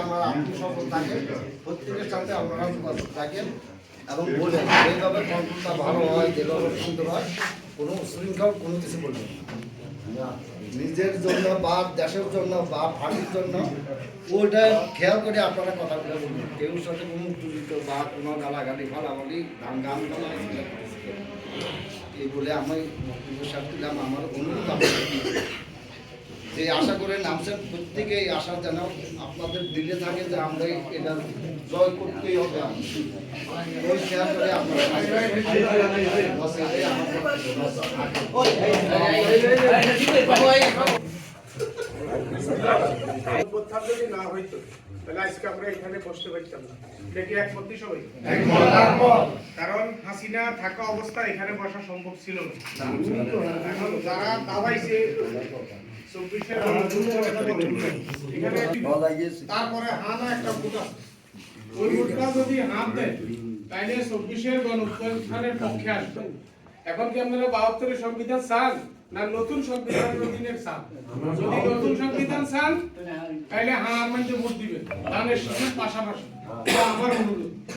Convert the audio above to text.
আমার আত্মীয় থাকে প্রত্যেকের সাথে আপনারা যোগাযোগ থাকেন এবং বলেন যেভাবে কন্ট্রোলটা ভালো হয়, যেভাবে সুন্দর হয়, কোনো উশৃঙ্খল কোনো কিছু বলবেন না। নিজের জন্য বা দেশের জন্য বা পার্টির জন্য ওইটা খেয়াল করে আপনারা কথাগুলো বলবেন। কেউ সাথে কোনো জড়িত বা কোনো গালাগালি ফালাগালি গান এই বলে আমি সাথে দিলাম। আমার অনুরোধ যে আশা করে নামছেন প্রত্যেকেই আশা যেন আপনাদের দিলে থাকে যে আমরা এটা জয় করতেই হবে। ওই শেয়ার করে যদি না হইতো তাহলে আজকে আমরা এখানে বসতে পারতাম না। দেখি একমতই সবাই, কারণ হাসিনা থাকা অবস্থা এখানে বসা সম্ভব ছিল না। এখন যারা দাবাইছে তারপরে হানা একটা ভোট আছে, ওই ভোটটা যদি হাত দেয় তাইলে 24-এর গণঅভ্যুত্থানের পক্ষে আসবে। এখন কি আপনারা 72-এর সংবিধান চান না নতুন সংবিধানের অধীনে চান? যদি নতুন সংবিধান চান তাহলে হানার মধ্যে ভোট দিবেন, ধানের সাথে পাশাপাশি। আমার অনুরোধ